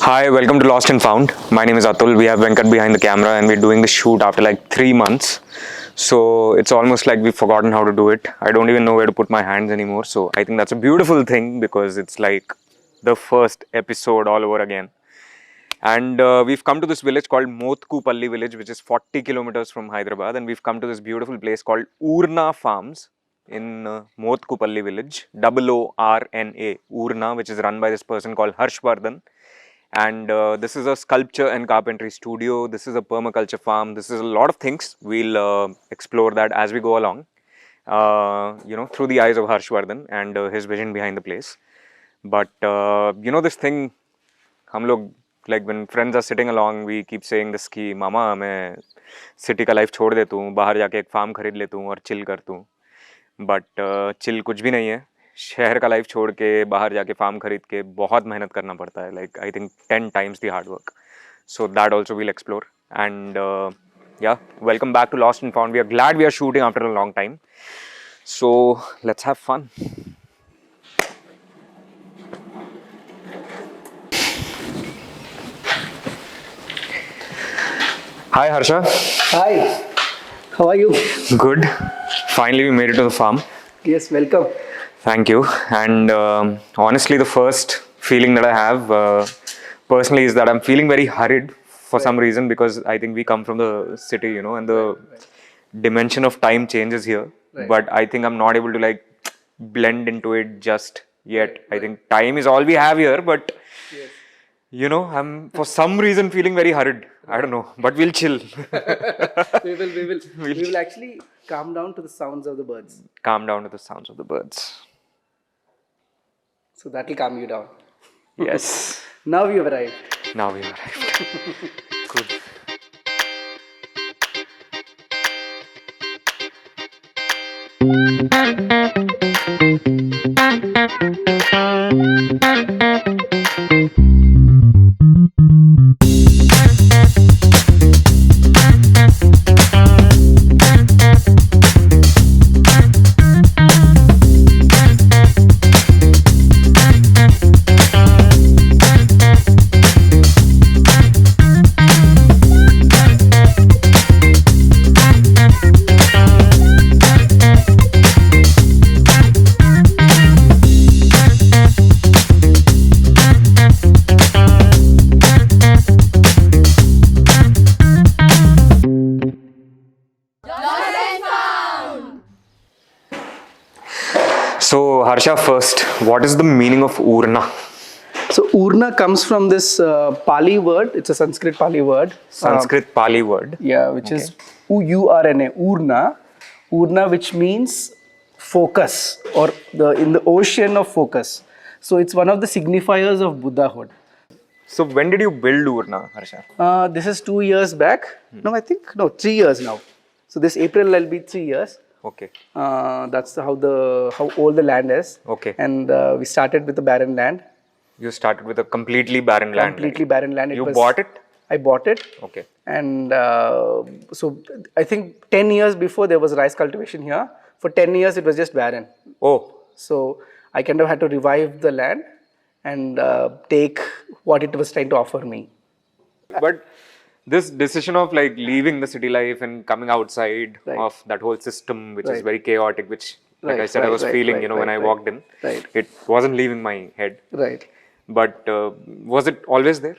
Hi, welcome to Lost and Found. My name is Atul. We have Venkat behind the camera and we're doing the shoot after like 3 months. So it's almost like we've forgotten how to do it. I don't even know where to put my hands anymore. So I think that's a beautiful thing because it's like the first episode all over again. And we've come to this village called Motkupalli village, which is 40 kilometers from Hyderabad. And we've come to this beautiful place called Oorna Farms in Motkupalli village, Oorna, Oorna, which is run by this person called Harshvardhan. And this is a sculpture and carpentry studio. This is a permaculture farm. This is a lot of things. We'll explore that as we go along, through the eyes of Harshvardhan and his vision behind the place. But this thing, like when friends are sitting along, we keep saying this ki, Mama, मैं city का life छोड़ देता हूँ, बाहर जाके एक farm खरीद लेता हूँ और chill करता हूँ. But chill कुछ भी नहीं है. शहर का लाइफ छोड़ के बाहर जाके फार्म खरीद के बहुत मेहनत करना पड़ता है like I think 10 times the hard work. So that also we'll explore. And welcome back to Lost and Found. We are glad we are shooting after a long time. So let's have fun. Hi Harsha. Hi, how are you? Good. Finally we made it to the farm. Yes, welcome. Thank you. And honestly, the first feeling that I have personally is that I'm feeling very hurried for some reason because I think we come from the city, and the dimension of time changes here. Right. But I think I'm not able to like blend into it just yet. I think time is all we have here, but Yes. I'm for some reason feeling very hurried. I don't know, but we'll chill. We will actually calm down to the sounds of the birds. Calm down to the sounds of the birds. So that will calm you down. Yes. Now you have arrived. Now we arrived. Good. So, Harsha, first, what is the meaning of Oorna? So Oorna comes from this Pali word. It's a Sanskrit Pali word. Sanskrit Pali word. Yeah, which is U-R-N-A, Oorna. Oorna, which means focus or in the ocean of focus. So it's one of the signifiers of Buddhahood. So, when did you build Oorna, Harsha? This is 2 years back. No, 3 years now. So this April will be 3 years. Okay. That's how old the land is. Okay. And we started with the barren land. You started with a completely barren land. Completely barren land. You bought it? I bought it. Okay. And so I think 10 years before there was rice cultivation here. For 10 years it was just barren. Oh. So I kind of had to revive the land and take what it was trying to offer me. But this decision of like leaving the city life and coming outside of that whole system, which is very chaotic, which, like I said, I was feeling, when I walked in. Right. It wasn't leaving my head. Right. But was it always there?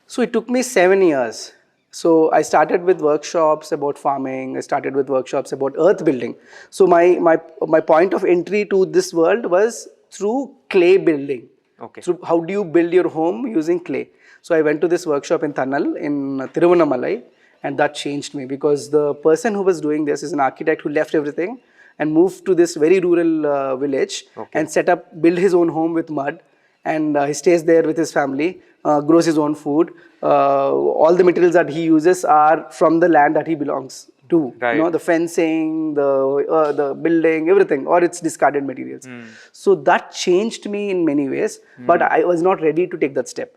So it took me 7 years. So I started with workshops about farming. I started with workshops about earth building. So my point of entry to this world was through clay building. Okay. So how do you build your home using clay? So I went to this workshop in Thanal in Tiruvannamalai, and that changed me because the person who was doing this is an architect who left everything and moved to this very rural village and built his own home with mud, and he stays there with his family, grows his own food. All the materials that he uses are from the land that he belongs to. Right. The fencing, the building, everything, or it's discarded materials. So that changed me in many ways, but I was not ready to take that step.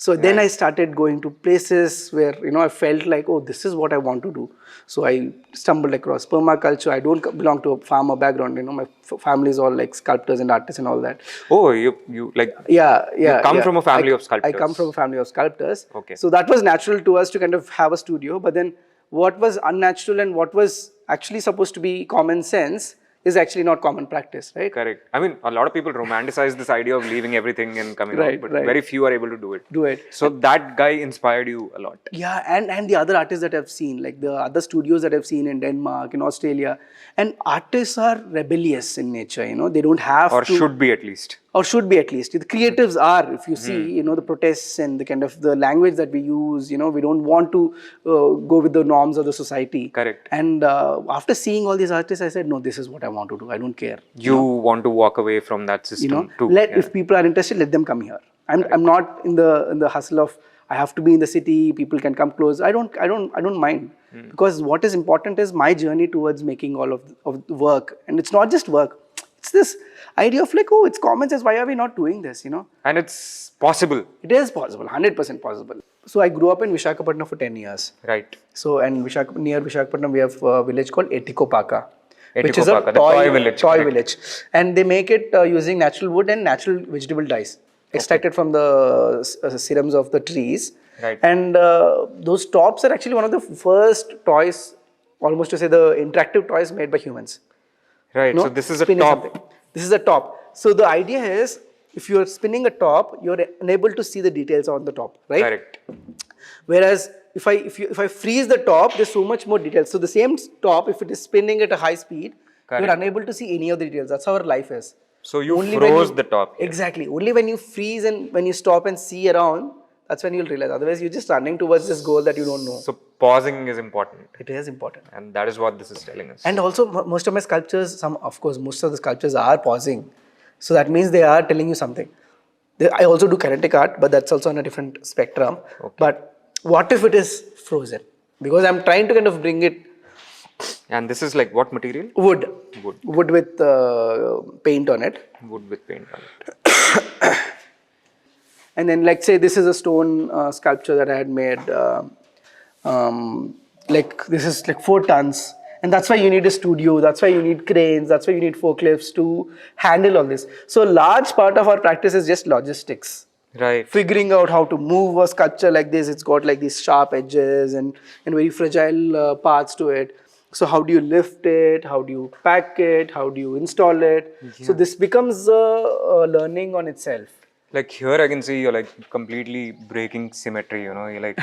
So then I started going to places where, I felt like, oh, this is what I want to do. So I stumbled across permaculture. I don't belong to a farmer background. My family is all like sculptors and artists and all that. Oh, you like Yeah, yeah. you come yeah. from a family of sculptors. I come from a family of sculptors. Okay. So that was natural to us to kind of have a studio. But then what was unnatural and what was actually supposed to be common sense is actually not common practice, right? Correct. I mean, a lot of people romanticize this idea of leaving everything and coming out, but right. very few are able to do it. Do it. So that guy inspired you a lot. Yeah, and the other artists that I've seen, like the other studios that I've seen in Denmark, in Australia, and artists are rebellious in nature, they don't have Or to... should be at least. Or should be at least. The creatives are, if you see, the protests and the kind of the language that we use, we don't want to go with the norms of the society. Correct. And after seeing all these artists, I said, no, this is what I want to do. I don't care. You want to walk away from that system too. If people are interested, let them come here. I'm not in the hustle of I have to be in the city. People can come close. I don't mind because what is important is my journey towards making all of the work, and it's not just work. It's this idea of like, oh, it's common sense. Why are we not doing this? And it's possible. It is possible, 100% possible. So I grew up in Visakhapatnam for 10 years. Right. So and near Visakhapatnam we have a village called Etikopaka. Which is a Etikopaka, the toy village. Toy village. And they make it using natural wood and natural vegetable dyes extracted from the serums of the trees. Right. And those tops are actually one of the first toys, almost to say the interactive toys made by humans. Right. So this is a Spinning top. something. This is a top. So the idea is, if you are spinning a top, you're unable to see the details on the top, right? Correct. Whereas if I freeze the top, there's so much more details. So the same top, if it is spinning at a high speed, Correct. you're unable to see any of the details. That's how our life is. So you Only froze the top. Here. Exactly. Only when you freeze and when you stop and see around, that's when you'll realize. Otherwise, you're just running towards this goal that you don't know. So pausing is important. It is important. And that is what this is telling us. And also, most of my sculptures, most of the sculptures are pausing. So that means they are telling you something. I also do kinetic art, but that's also on a different spectrum. Okay. But what if it is frozen? Because I'm trying to kind of bring it. And this is like what material? Wood. Wood. Wood with paint on it. Wood with paint on it. And then, like, say, this is a stone sculpture that I had made. Like, this is like 4 tons. And that's why you need a studio. That's why you need cranes. That's why you need forklifts to handle all this. So, a large part of our practice is just logistics. Right. Figuring out how to move a sculpture like this. It's got like these sharp edges and very fragile parts to it. So how do you lift it? How do you pack it? How do you install it? Yeah. So this becomes a learning on itself. Like here I can see you're like completely breaking symmetry, You're like,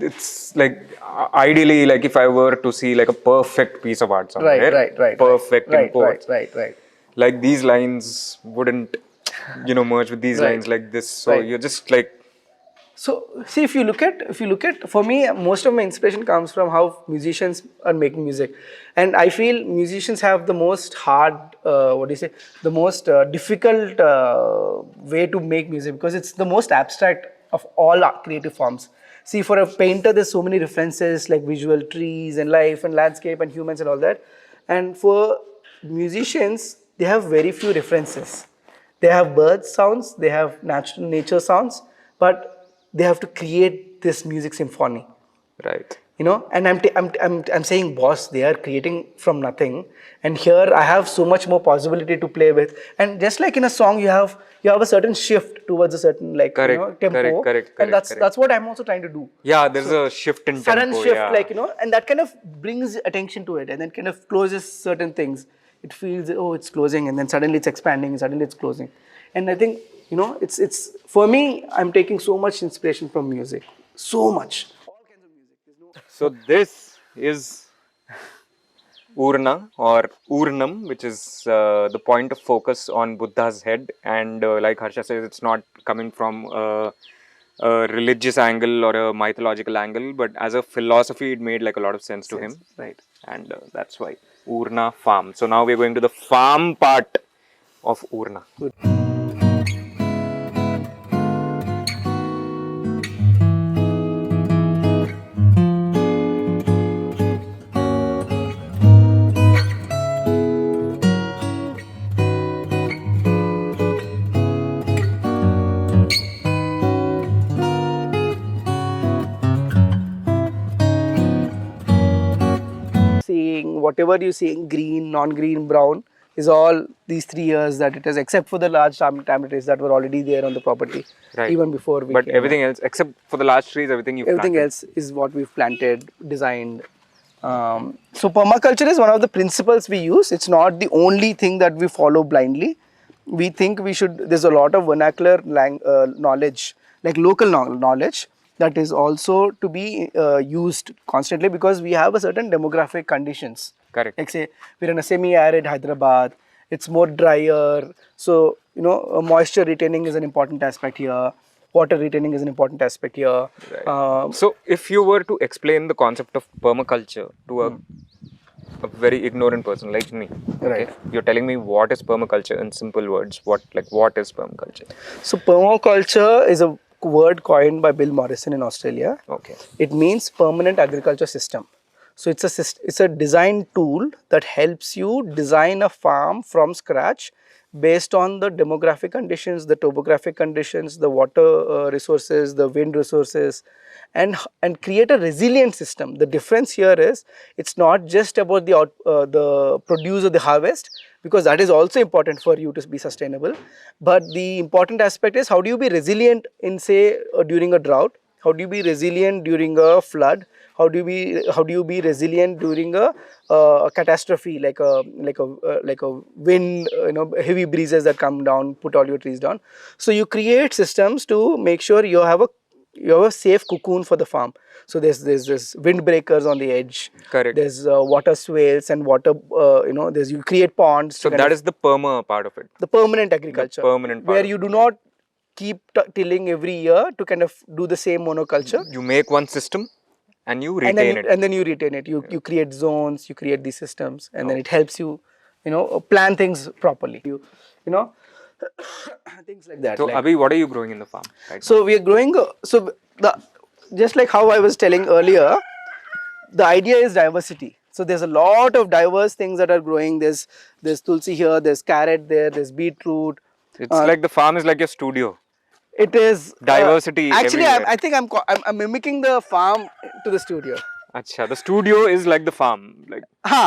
it's like ideally like if I were to see like a perfect piece of art somewhere. Right. Perfect in quotes. Right. Like these lines wouldn't, merge with these lines like this. So you're just like. So see, if you look at, for me, most of my inspiration comes from how musicians are making music, and I feel musicians have the most the most difficult way to make music because it's the most abstract of all creative forms. See, for a painter, there's so many references like visual trees and life and landscape and humans and all that, and for musicians, they have very few references. They have bird sounds, they have natural nature sounds, but they have to create this music symphony, right? And I'm saying, boss, they are creating from nothing, and here I have so much more possibility to play with. And just like in a song, you have a certain shift towards a certain tempo, correct, and that's what I'm also trying to do. Yeah, there's a shift in sudden tempo, shift, and that kind of brings attention to it, and then kind of closes certain things. It feels, oh, it's closing, and then suddenly it's expanding, and suddenly it's closing, and I think. It's for me, I'm taking so much inspiration from music. So much. All kinds of music. So this is Oorna or Oornam, which is the point of focus on Buddha's head. And like Harsha says, it's not coming from a religious angle or a mythological angle, but as a philosophy, it made like a lot of sense to him. Right. And that's why Oorna farm. So now we're going to the farm part of Oorna. Good. whatever you see in green, non-green, brown is all these 3 years that it is, except for the large tamarind trees that were already there on the property Right. even before we But came. everything else, except for the large trees, everything you've Everything planted. else is what we've planted, designed. So permaculture is one of the principles we use. It's not the only thing that we follow blindly. We think we should, there's a lot of vernacular knowledge, like local knowledge, that is also to be used constantly, because we have a certain demographic conditions. Correct. Like say we're in a semi-arid Hyderabad, it's more drier, so moisture retaining is an important aspect here. Water retaining is an important aspect here. So, if you were to explain the concept of permaculture to a very ignorant person like me, okay, Right. you're telling me what is permaculture in simple words. What is permaculture? So permaculture is a word coined by Bill Morrison in Australia. Okay. It means permanent agriculture system. So it's a design tool that helps you design a farm from scratch based on the demographic conditions, the topographic conditions, the water resources, the wind resources, and create a resilient system. The difference here is it's not just about the produce or the harvest, because that is also important for you to be sustainable. But the important aspect is how do you be resilient in, say, during a drought? How do you be resilient during a flood? How do you be resilient during a catastrophe like a wind, heavy breezes that come down, put all your trees down. So you create systems to make sure you have a safe cocoon for the farm. So there's this windbreakers on the edge. Correct. There's water swales and water. You create ponds. So that is the perma part of it. The permanent agriculture, permanent part where of you do not keep tilling every year to kind of do the same monoculture. You make one system and you retain it. And then you retain it. You create zones, you create these systems, and then it helps you, plan things properly. Things like that. So, Abhi, what are you growing in the farm? Right So we are growing. Just like how I was telling earlier, the idea is diversity. So there's a lot of diverse things that are growing. There's tulsi here, there's carrot there, there's beetroot. It's like the farm is like your studio. It is Diversity actually, everywhere. I think I'm mimicking the farm to the studio. Acha, the studio is like the farm. Like,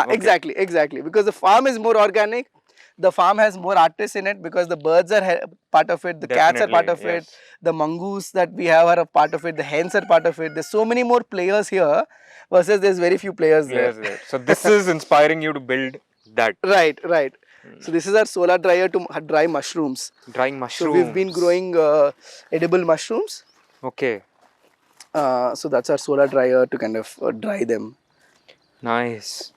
Exactly. Because the farm is more organic. The farm has more artists in it because the birds are part of it. The cats are part of it. The mongoose that we have are a part of it. The hens are part of it. There's so many more players here versus there's very few players there. So this is inspiring you to build that. Right. So this is our solar dryer to dry mushrooms. Drying mushrooms. So we've been growing edible mushrooms. Okay. So that's our solar dryer to kind of dry them. Nice.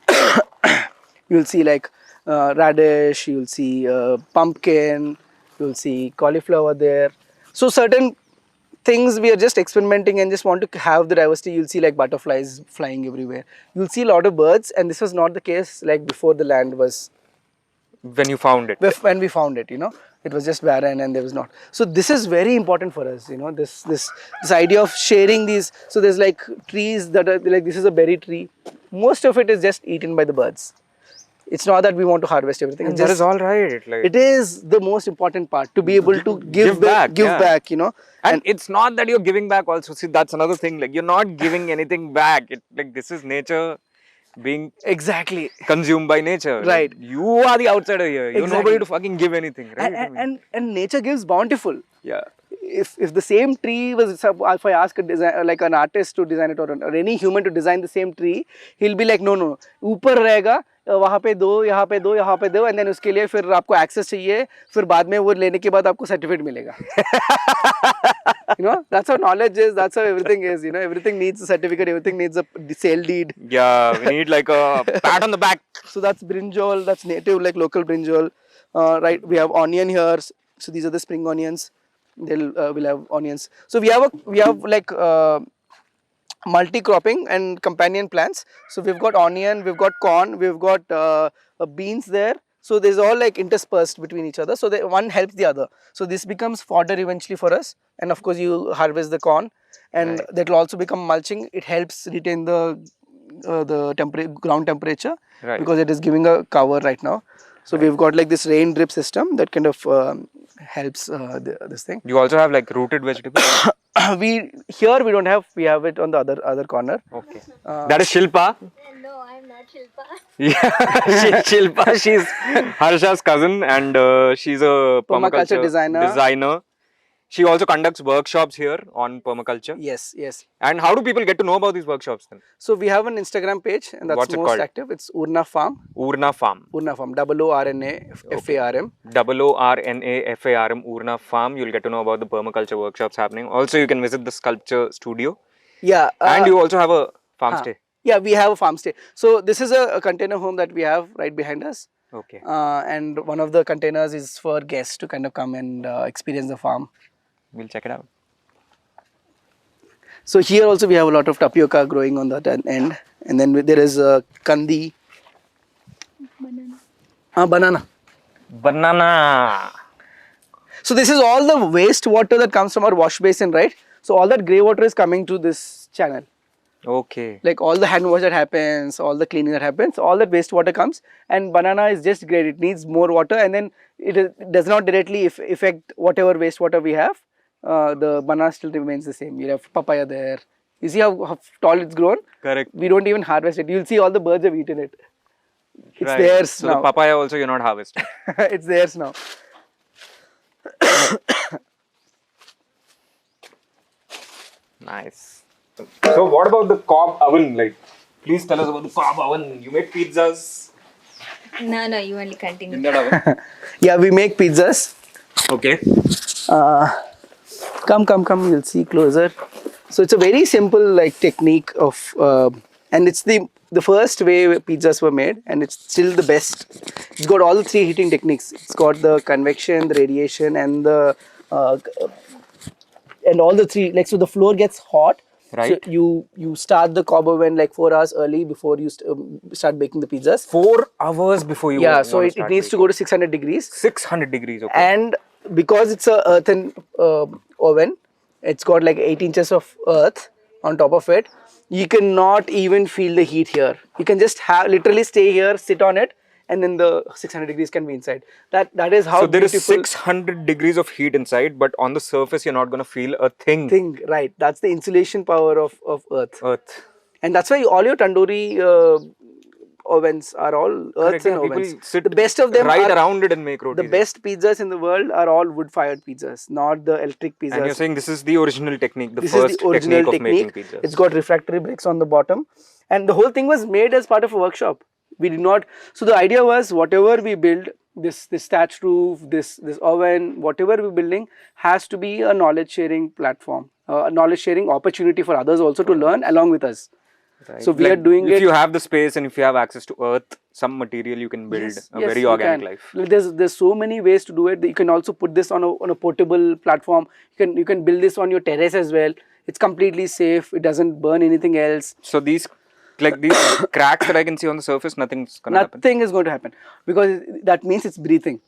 You'll see like radish, you'll see pumpkin, you'll see cauliflower there. So certain things we are just experimenting and just want to have the diversity. You'll see like butterflies flying everywhere. You'll see a lot of birds, and this was not the case like before the land was. When you found it. When we found it, it was just barren and there was not. So this is very important for us, this idea of sharing these. So there's like trees that are like, this is a berry tree. Most of it is just eaten by the birds. It's not that we want to harvest everything. And that is all right. Like, it is the most important part, to be able to give back, And it's not that you're giving back also. See, that's another thing. Like, you're not giving anything back. Like, this is nature being consumed by nature. Right. Like, you are the outsider here. You're nobody to fucking give anything. Right? And nature gives bountiful. Yeah. If the same tree was, if I ask like an artist to design it, or any human to design the same tree, he'll be like, no, ऊपर रहेगा, वहाँ पे दो, यहाँ पे दो, यहाँ पे दो, and then उसके लिए फिर आपको access चाहिए, फिर बाद में वो लेने के बाद आपको certificate मिलेगा. That's how knowledge is, that's how everything is, everything needs a certificate, everything needs a sale deed. Yeah, we need like a pat on the back. So that's brinjal, that's native, like local brinjal. Right, we have onion here, so these are the spring onions. We'll have onions. So we have like multi-cropping and companion plants. So we've got onion, we've got corn, we've got beans there. So there's all like interspersed between each other. So one helps the other. So this becomes fodder eventually for us. And of course you harvest the corn, and that will also become mulching. It helps retain the ground temperature, because it is giving a cover right now. So we've got like this rain drip system that kind of helps this thing. You also have like rooted vegetables? We don't have, we have it on the other corner. Okay. That is Shilpa. Hello. No, I'm not Shilpa. Yeah, Shilpa, she's Harsha's cousin, and she's a Permaculture permaculture designer. designer. She also conducts workshops here on permaculture. Yes, yes. And how do people get to know about these workshops then? So we have an Instagram page, and that's What's it most called? active. It's Oorna Farm. Oorna Farm. Oorna Farm. OORNAFARM. OORNAFARM, Oorna Farm. You'll get to know about the permaculture workshops happening. Also, you can visit the sculpture studio. Yeah. And you also have a farm stay. Yeah, we have a farm stay. So this is a container home that we have right behind us. Okay. And one of the containers is for guests to kind of come and experience the farm. We'll check it out. So here also we have a lot of tapioca growing on that end. And then there is kandi. Banana. Banana. So this is all the wastewater that comes from our wash basin, right? So all that grey water is coming to this channel. Okay. Like all the hand wash that happens, all the cleaning that happens, all that wastewater comes, and banana is just great. It needs more water, and then it does not directly affect whatever wastewater we have. The banana still remains the same. You have papaya there. You see how tall it's grown? Correct. We don't even harvest it. You'll see all the birds have eaten it. It's Right. theirs So now. the papaya also you're not harvesting. It's theirs now. Nice. So what about the cob oven? Like, please tell us about the cob oven. You make pizzas No, you only continue. in that oven. Yeah, we make pizzas. Okay. Come, you'll see closer. So it's a very simple like technique of and it's the first way pizzas were made, and it's still the best. It's got all the three heating techniques. It's got the convection, the radiation, and the and all the three, like, so the floor gets hot. Right. So you start the cob oven like 4 hours early before you start baking the pizzas. 4 hours before you Yeah, so it needs to go to 600 degrees. 600 degrees, okay. And because it's a earthen oven, it's got like 8 inches of earth on top of it. You cannot even feel the heat here. You can just literally stay here, sit on it, and then the 600 degrees can be inside. That is how So there is beautiful 600 degrees of heat inside, but on the surface you're not going to feel a thing. right. That's the insulation power of earth. Earth. And that's why all your tandoori ovens are all earths Correct, and yeah, people ovens. sit The best of them right are, around it and make rotis. the best pizzas in the world are all wood-fired pizzas, not the electric pizzas. And you're saying this is the original technique, the This first is the original technique of making technique. pizzas. It's got refractory bricks on the bottom, and the whole thing was made as part of a workshop. We did not. So the idea was whatever we build, this thatch roof, this oven, whatever we're building has to be a knowledge sharing platform, a knowledge sharing opportunity for others also to learn along with us. Right. So we are doing if it. you have the space and if you have access to earth, some material you can build a very you organic can. life. There's so many ways to do it. You can also put this on a portable platform. You can build this on your terrace as well. It's completely safe. It doesn't burn anything else. So these cracks that I can see on the surface, nothing's gonna happen. Nothing is going to happen because that means it's breathing.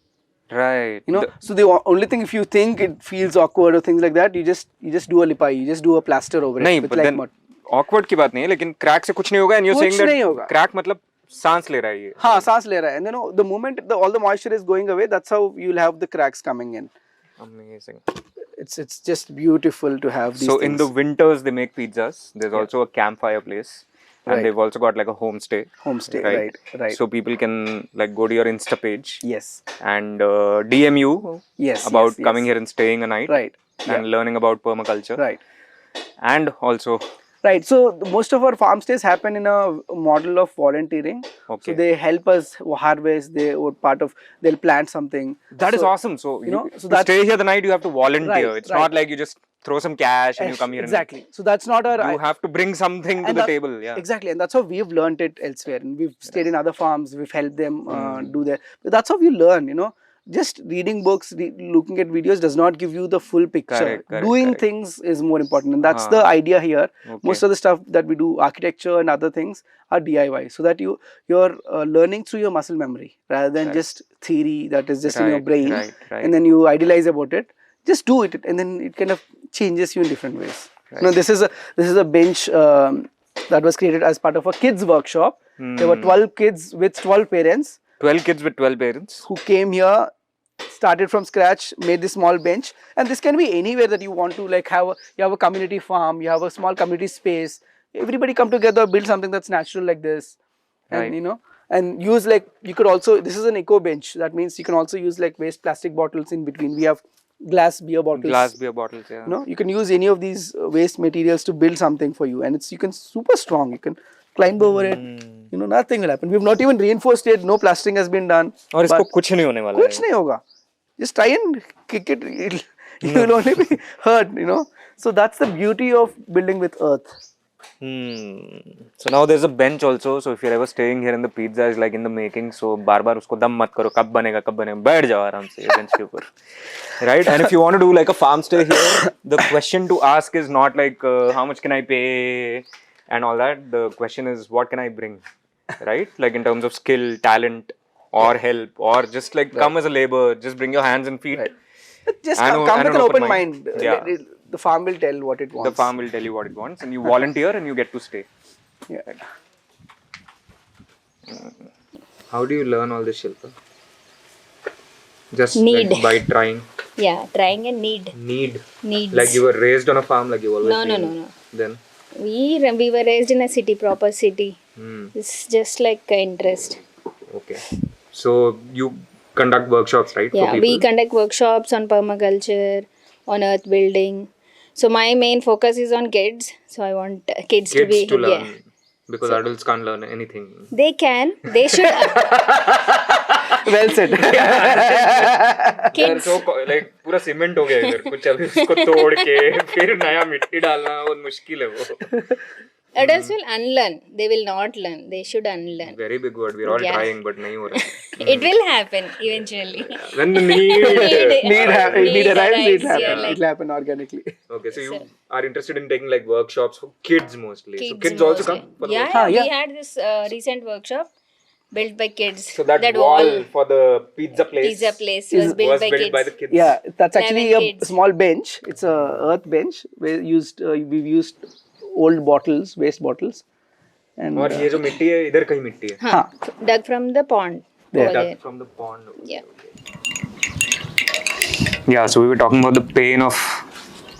Right. You know, so the only thing, if you think it feels awkward or things like that, you just do a lipai, you just do a plaster over नहीं, it with but like then mud. awkward की बात नहीं है, लेकिन crack से कुछ नहीं होगा, and you're saying कुछ नहीं that होगा. crack मतलब सांस ले रहा है ये. हाँ, सांस ले रहा है, and then the moment all the moisture is going away, that's how you'll have the cracks coming in. Amazing. It's just beautiful to have these So things. in the winters they make pizzas. There's also a campfire place. And Right. they've also got like a homestay. Homestay, right. So people can like go to your Insta page Yes. and DM you about coming here and staying a night. Right. And learning about permaculture. Right. And also. Right. So most of our farm stays happen in a model of volunteering. Okay. So they help us harvest. They'll plant something. That is awesome. So you know, so to that's, stay here the night you have to volunteer. It's not like you just throw some cash and you come here. Exactly. So that's not our. You have to bring something to the table. Yeah. Exactly, and that's how we've learned it elsewhere. And we've stayed in other farms. We've helped them do that. But that's how you learn. You know, just reading books, looking at videos does not give you the full picture. Doing things is more important, and that's the idea here. Okay. Most of the stuff that we do, architecture and other things, are DIY, so that you're learning through your muscle memory rather than just theory that is just in your brain, and then you idealize about it. Just do it, and then it kind of changes you in different ways. You know, this is a bench that was created as part of a kids workshop. There were 12 kids with 12 parents. 12 kids with 12 parents who came here, started from scratch, made this small bench. And this can be anywhere that you want to, like you have a community farm, you have a small community space. Everybody come together, build something that's natural like this. and Right. you know, and use like, you could also, this is an eco bench. That means you can also use like waste plastic bottles in between. We have glass beer bottles. Glass beer bottles, yeah. You know, you can use any of these waste materials to build something for you, and it's, you can super strong. You can climb over it. You know, nothing will happen. We've not even reinforced it. No plastering has been done. और इसको but कुछ नहीं होने वाला कुछ है. नहीं होगा. Just try and kick it. You will only be hurt. You know. So that's the beauty of building with earth. So now there's a bench also. So if you're ever staying here and the pizza is like in the making, so बार-बार उसको दम मत करो. कब बनेगा? बैठ जाओ आराम से bench के ऊपर. Right? And if you want to do like a farm stay here, the question to ask is not like how much can I pay and all that. The question is what can I bring? Right? Like in terms of skill, talent, or help, or just like come as a labor. Just bring your hands and feet. Right. Just I know- come I with know an open open mind. mind. Yeah. The farm will tell what it wants. The farm will tell you what it wants, and you volunteer and you get to stay. Yeah. How do you learn all this, Shilpa? Just Need. like by trying. Yeah, trying and need. Need. Needs. Like you were raised on a farm, like you always. No, no, been. no, no. Then. We were raised in a city, proper city. Hmm. It's just like an interest. Okay. So you conduct workshops, right? Yeah, for we people? conduct workshops on permaculture, on earth building. So my main focus is on kids. So I want kids to Kids be to learn. yeah. Because adults can't learn anything. They can. They should. Well said. They're so like पूरा cement हो गया इधर कुछ अभी उसको तोड़ के फिर नया मिट्टी डालना बहुत मुश्किल है वो. Adults will unlearn. They will not learn. They should unlearn. Very big word. We're all Yeah. trying, but नहीं हो रहा. It will happen eventually. When the need. Need arrives, arrives, it happen. yeah, like- It'll happen organically. Okay, so you are interested in taking like workshops for kids mostly. So Kids kids also mostly. come for the Yeah, workshop? yeah, yeah. we had this recent workshop built by kids. So that wall for the pizza place pizza place was built was by built kids. by the kids. Yeah, that's actually 11 a kids. small bench. It's a earth bench. We've used old bottles, waste bottles, and और ये जो मिट्टी है इधर कहीं मिट्टी है. Huh. Dug from the pond. There. Over Dug there. from the pond. Yeah. Yeah, so we were talking about the pain of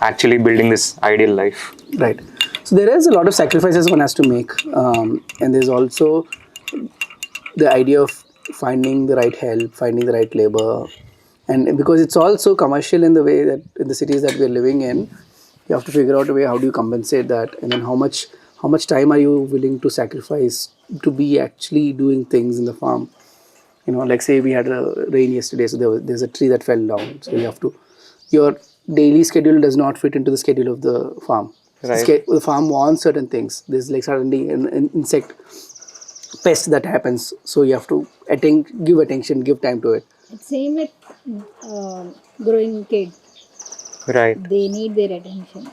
actually building this ideal life. right. So there is a lot of sacrifices one has to make, and there's also the idea of finding the right help, finding the right labor, and because it's also commercial in the way that in the cities that we're living in, you have to figure out a way how do you compensate that, and then how much time are you willing to sacrifice to be actually doing things in the farm. You know, like say we had a rain yesterday, so there's a tree that fell down, so you have to, your daily schedule does not fit into the schedule of the farm. Right. The farm wants certain things. There's like suddenly an insect pest that happens, so you have to give attention, give time to it. It's same with growing kids. Right. They need their attention.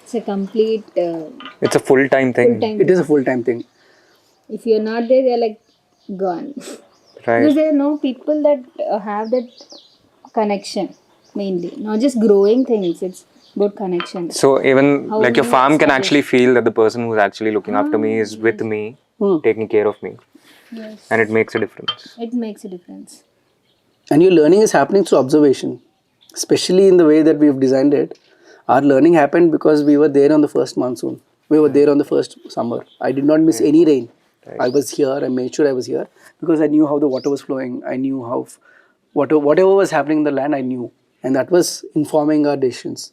It's a complete It's a full-time thing. full-time. It is a full-time thing. If you're not there, they're like gone. Because Right. there are no people that have that connection mainly. Not just growing things, it's about connection. So even How like your do you farm can establish- actually feel that the person who's actually looking after me is with me, taking care of me, Yes. and it makes a difference. It makes a difference. And your learning is happening through observation, especially in the way that we've designed it. Our learning happened because we were there on the first monsoon. We were there on the first summer. I did not miss any rain. I was here. I made sure I was here because I knew how the water was flowing. I knew how whatever was happening in the land, I knew, and that was informing our decisions.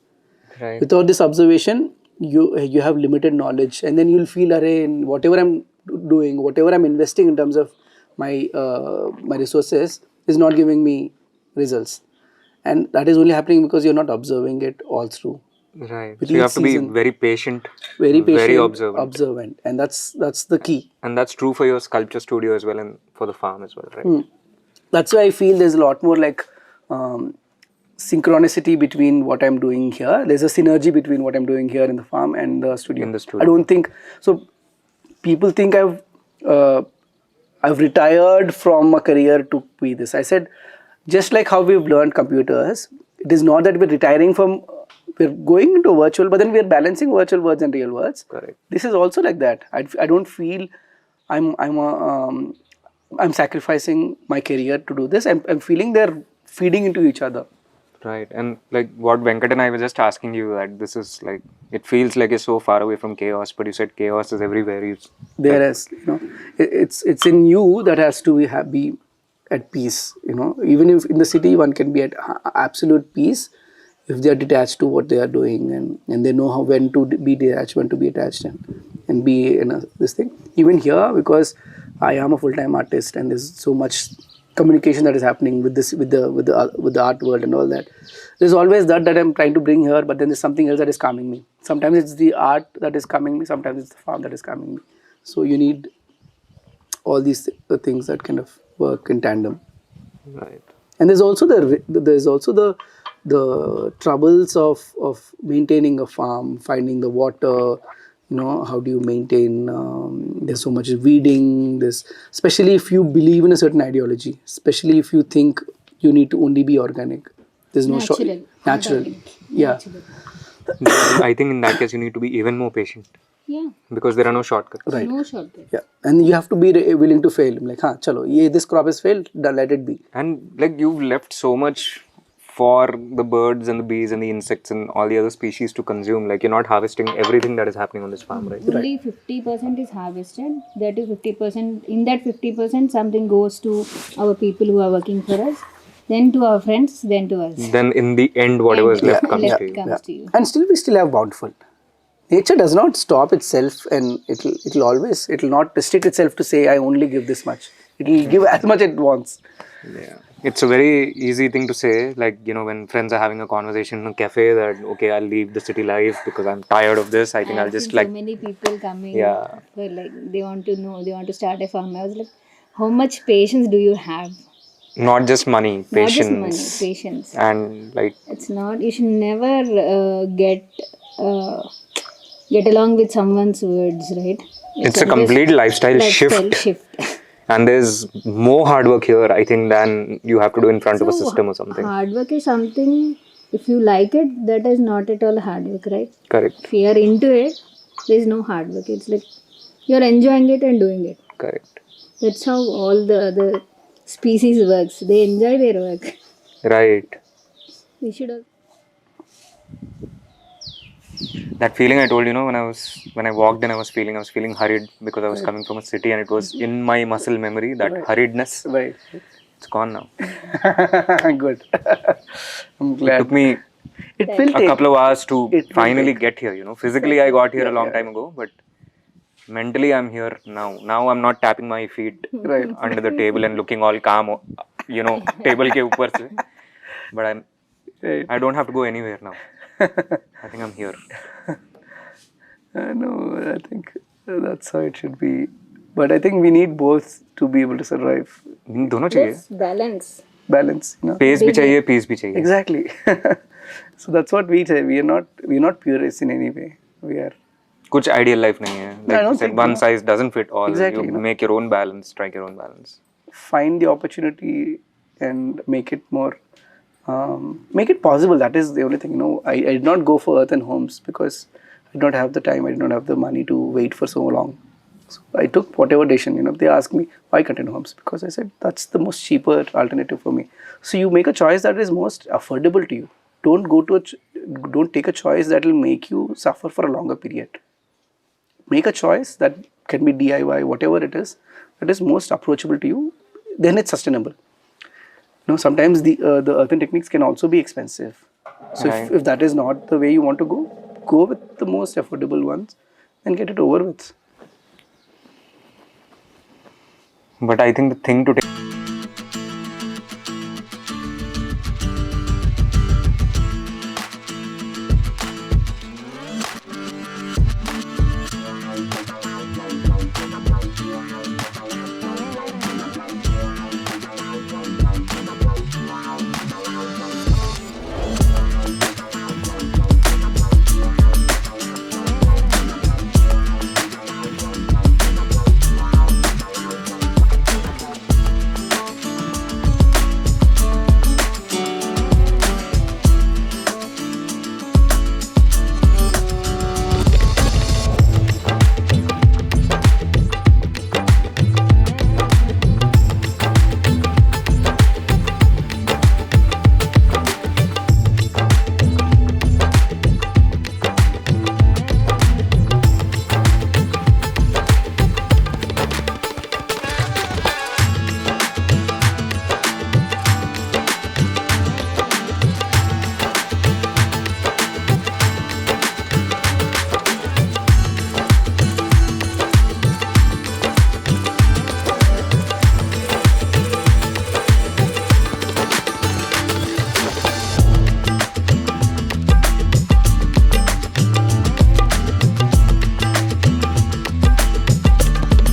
Right. Without this observation, you have limited knowledge, and then you'll feel, array, in whatever I'm doing, whatever I'm investing in terms of my my resources is not giving me results, and that is only happening because you're not observing it all through. Right. With So you each have to be season. very patient, Very patient, very observant. and that's the key. And that's true for your sculpture studio as well, and for the farm as well, right? That's why I feel there's a lot more like synchronicity between what I'm doing here. There's a synergy between what I'm doing here in the farm and the studio. In the studio. I don't think so. People think I've retired from a career to be this. I said, just like how we've learned computers, it is not that we're retiring from. We're going into virtual, but then we're balancing virtual words and real words. Correct. This is also like that. I don't feel I'm sacrificing my career to do this. I'm feeling they're feeding into each other. Right, and like what Venkat and I were just asking you, that this is like, it feels like you're so far away from chaos, but you said chaos is everywhere. You There is, you know, it's in you that has to be happy, at peace. You know, even if in the city one can be at absolute peace if they are detached to what they are doing, and they know how, when to be detached, when to be attached, and be in this thing. Even here, because I am a full-time artist and there's so much communication that is happening with this, with the art world and all that. There's always that I'm trying to bring here, but then there's something else that is calming me. Sometimes it's the art that is calming me, sometimes it's the farm that is calming me. So you need all these things that kind of work in tandem. right. And there's also the troubles of maintaining a farm, finding the water. You know, how do you maintain? There's so much weeding. There's, especially if you believe in a certain ideology, especially if you think you need to only be organic. There's no Natural. natural. Organic. Yeah. Natural. I think in that case you need to be even more patient Yeah. because there are no shortcuts. Right. No shortcut. Yeah. And you have to be willing to fail. Like, chalo, this crop has failed. Let it be. And like you've left so much for the birds and the bees and the insects and all the other species to consume. Like you're not harvesting everything that is happening on this farm, right? Only 50% is harvested. That is 50%. In that 50%, something goes to our people who are working for us, then to our friends, then to us. Then in the end, whatever is left comes to you. To you. And still, we still have bountiful. Nature does not stop itself, and it'll not restrict itself to say I only give this much. It'll give as much it wants. Yeah. It's a very easy thing to say, like, you know, when friends are having a conversation in a cafe that, okay, I'll leave the city life because I'm tired of this. I think I'll just like, so many people coming. Yeah. For like they want to know, they want to start a farm. I was like, how much patience do you have? not just money, patience. Not just money, patience. And like, It's not. You should never get along with someone's words, right? it's a complete lifestyle shift. And there's more hard work here, I think, than you have to do in front of a system or something. Hard work is something, if you like it, that is not at all hard work, right? Correct. If you are into it, there is no hard work. It's like you're enjoying it and doing it. Correct. That's how all the other species works. They enjoy their work. Right. We should all. That feeling I told you, know, when I walked in, I was feeling hurried because I was coming from a city, and it was in my muscle memory, that hurriedness. Right. It's gone now. Good. I'm It glad. took me It will a take. couple of hours to It will finally get here, you know. Physically I got here a long time ago, but mentally I'm here now. Now I'm not tapping my feet under the table and looking all calm, you know, table ke upar se. But I don't have to go anywhere now. I think I'm here. No, I think that's how it should be. But I think we need both to be able to survive. दोनों चाहिए. Yes, balance. Balance, you know. Pace भी चाहिए, peace भी चाहिए. Exactly. So that's what we say. We're not purists in any way. We are. कुछ ideal life नहीं है. Like you said, one size doesn't fit all. Exactly, You you know. make your own balance, strike your own balance. Find the opportunity and make it more. Make it possible. That is the only thing. You know, I did not go for earth and homes because I did not have the time. I did not have the money to wait for so long. So I took whatever decision. You know, if they ask me why container homes, because I said that's the most cheaper alternative for me. So you make a choice that is most affordable to you. Don't go to don't take a choice that will make you suffer for a longer period. Make a choice that can be DIY, whatever it is, that is most approachable to you. Then it's sustainable. You know, sometimes the earthen techniques can also be expensive. So if that is not the way you want to go with the most affordable ones and get it over with. But I think the thing to take